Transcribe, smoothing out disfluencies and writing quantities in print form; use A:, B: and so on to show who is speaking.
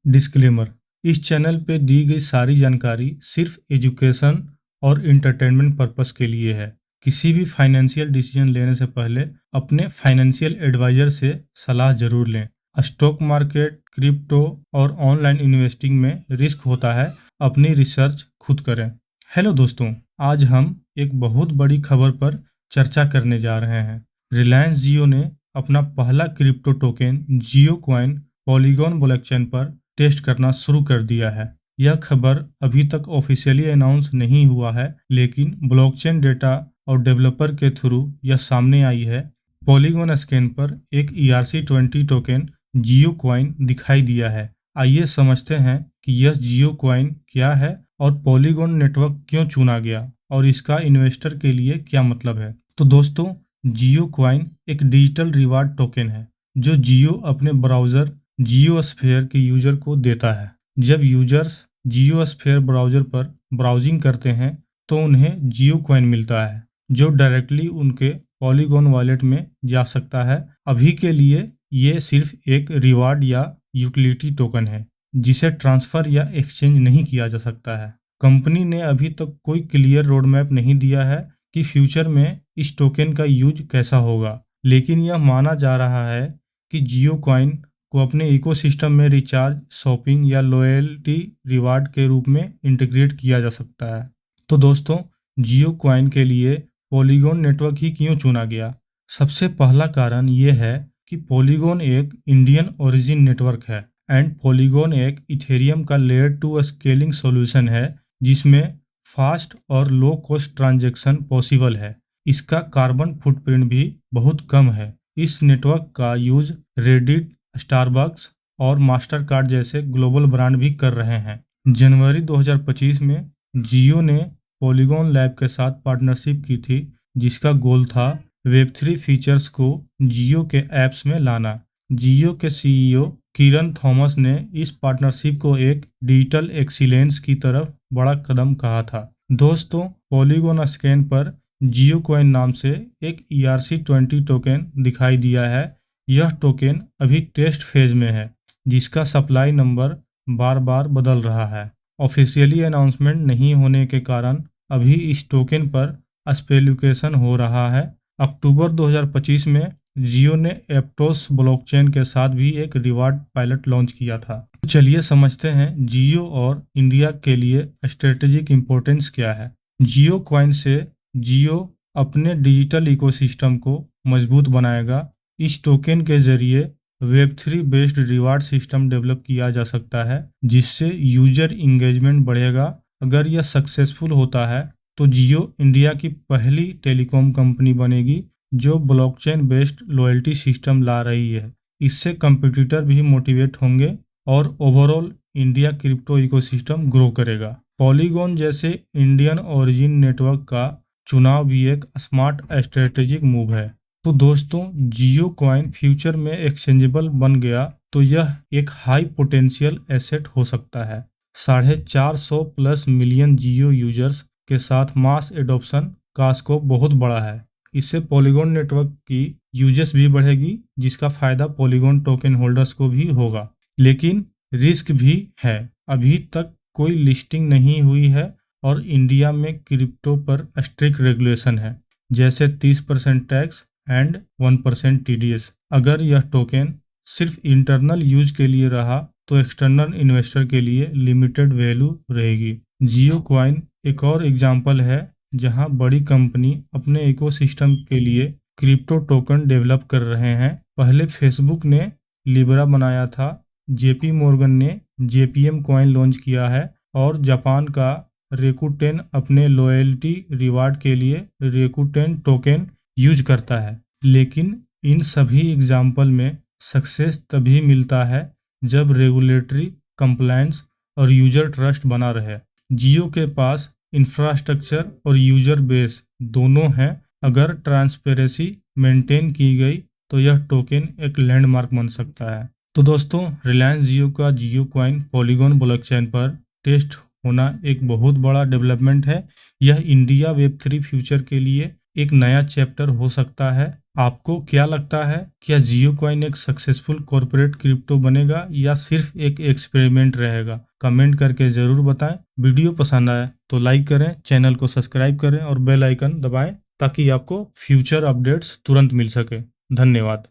A: Disclaimer. इस channel पे दी गई सारी जानकारी सिर्फ एजुकेशन और इंटरटेनमेंट पर्पस के लिए है। किसी भी फाइनेंशियल डिसीजन लेने से पहले अपने फाइनेंशियल एडवाइजर से सलाह जरूर लें। स्टॉक मार्केट, क्रिप्टो और ऑनलाइन इन्वेस्टिंग में रिस्क होता है, अपनी रिसर्च खुद करें। हेलो दोस्तों, आज हम एक बहुत बड़ी खबर पर चर्चा करने जा रहे हैं। रिलायंस जियो ने अपना पहला क्रिप्टो टोकन जियो कॉइन पॉलीगॉन ब्लॉकचेन पर टेस्ट करना शुरू कर दिया है। यह खबर अभी तक ऑफिशियली अनाउंस नहीं हुआ है, लेकिन ब्लॉकचेन डेटा और डेवलपर के थ्रू यह सामने आई है। पॉलीगॉन स्कैन पर एक ERC20 टोकन जियो कॉइन दिखाई दिया है। आइए समझते हैं कि यह जियो कॉइन क्या है और पॉलीगॉन नेटवर्क क्यों चुना गया और इसका इन्वेस्टर के लिए क्या मतलब है। तो दोस्तों, जियो कॉइन एक डिजिटल रिवार्ड टोकन है जो जियो अपने ब्राउज़र जियोस्फीयर के यूजर को देता है। जब यूजर्स जियोस्फीयर ब्राउज़र पर ब्राउजिंग करते हैं तो उन्हें जियो कॉइन मिलता है जो डायरेक्टली उनके पॉलीगॉन वॉलेट में जा सकता है। अभी के लिए ये सिर्फ एक रिवार्ड या यूटिलिटी टोकन है जिसे ट्रांसफ़र या एक्सचेंज नहीं किया जा सकता है। कंपनी ने अभी तक कोई क्लियर रोड मैप नहीं दिया है कि फ्यूचर में इस टोकन का यूज कैसा होगा, लेकिन यह माना जा रहा है कि जियो कॉइन को अपने इकोसिस्टम में रिचार्ज, शॉपिंग या लॉयल्टी रिवार्ड के रूप में इंटीग्रेट किया जा सकता है। तो दोस्तों, जियो कॉइन के लिए पॉलीगॉन नेटवर्क ही क्यों चुना गया? सबसे पहला कारण ये है कि पॉलीगॉन एक इंडियन ओरिजिन नेटवर्क है एंड पॉलीगॉन एक इथेरियम का लेयर 2 स्केलिंग सॉल्यूशन है जिसमें फास्ट और लो कॉस्ट ट्रांजैक्शन पॉसिबल है। इसका कार्बन फुटप्रिंट भी बहुत कम है। इस नेटवर्क का यूज रेडिट, स्टारबक्स और मास्टर कार्ड जैसे ग्लोबल ब्रांड भी कर रहे हैं। जनवरी 2025 में जियो ने पॉलीगॉन लैब के साथ पार्टनरशिप की थी जिसका गोल था वेब3 फीचर्स को जियो के ऐप्स में लाना। जियो के CEO किरण थॉमस ने इस पार्टनरशिप को एक डिजिटल एक्सीलेंस की तरफ बड़ा कदम कहा था। दोस्तों, पॉलीगॉन स्कैन पर जियो कॉइन नाम से एक ERC20 टोकन दिखाई दिया है। यह टोकन अभी टेस्ट फेज में है जिसका सप्लाई नंबर बार बार बदल रहा है। ऑफिशियली अनाउंसमेंट नहीं होने के कारण अभी इस टोकन पर स्पेकुलेशन हो रहा है। अक्टूबर 2025 में जियो ने एप्टोस ब्लॉकचेन के साथ भी एक रिवार्ड पायलट लॉन्च किया था। चलिए समझते हैं जियो और इंडिया के लिए स्ट्रेटेजिक इंपॉर्टेंस क्या है। जियो कॉइन से जियो अपने डिजिटल इकोसिस्टम को मजबूत बनाएगा। इस टोकन के जरिए Web3 based reward system develop किया जा सकता है जिससे यूजर इंगेजमेंट बढ़ेगा। अगर यह सक्सेसफुल होता है तो जियो इंडिया की पहली टेलीकॉम कंपनी बनेगी जो ब्लॉकचेन बेस्ड लॉयल्टी सिस्टम ला रही है। इससे कंपटीटर भी मोटिवेट होंगे और overall India crypto ecosystem grow करेगा। पॉलीगॉन जैसे इंडियन ओरिजिन नेटवर्क का चुनाव भी एक स्मार्ट स्ट्रेटेजिक मूव है। तो दोस्तों, जियो कॉइन फ्यूचर में एक्सचेंजेबल बन गया तो यह एक हाई पोटेंशियल एसेट हो सकता है। 450 मिलियन जियो यूजर्स के साथ मास एडॉप्शन का स्कोप बहुत बड़ा है। इससे पॉलीगॉन नेटवर्क की यूजेस भी बढ़ेगी जिसका फायदा पॉलीगॉन टोकन होल्डर्स को भी होगा। लेकिन रिस्क भी है। अभी तक कोई लिस्टिंग नहीं हुई है और इंडिया में क्रिप्टो पर स्ट्रिक्ट रेगुलेशन है जैसे 30% टैक्स एंड 1% TDS। अगर यह टोकन सिर्फ इंटरनल यूज के लिए रहा तो एक्सटर्नल इन्वेस्टर के लिए लिमिटेड वैल्यू रहेगी। जियो कॉइन एक और एग्जांपल है जहां बड़ी कंपनी अपने इकोसिस्टम के लिए क्रिप्टो टोकन डेवलप कर रहे हैं। पहले फेसबुक ने लिब्रा बनाया था, JP मॉर्गन ने JPM कॉइन लॉन्च किया है और जापान का रेकुटेन अपने लॉयल्टी रिवार्ड के लिए रेकुटेन टोकन यूज करता है। लेकिन इन सभी एग्जाम्पल में सक्सेस तभी मिलता है जब रेगुलेटरी कंप्लायंस और यूजर ट्रस्ट बना रहे। जियो के पास इंफ्रास्ट्रक्चर और यूजर बेस दोनों हैं। अगर ट्रांसपेरेंसी मेंटेन की गई तो यह टोकन एक लैंडमार्क बन सकता है। तो दोस्तों, रिलायंस जियो का जियो कॉइन पॉलीगॉन ब्लॉकचेन पर टेस्ट होना एक बहुत बड़ा डेवलपमेंट है। यह इंडिया वेब3 फ्यूचर के लिए एक नया चैप्टर हो सकता है। आपको क्या लगता है, क्या जियो कॉइन एक सक्सेसफुल कॉर्पोरेट क्रिप्टो बनेगा या सिर्फ एक एक्सपेरिमेंट रहेगा? कमेंट करके ज़रूर बताएं। वीडियो पसंद आए तो लाइक करें, चैनल को सब्सक्राइब करें और बेल आइकन दबाएं ताकि आपको फ्यूचर अपडेट्स तुरंत मिल सके। धन्यवाद।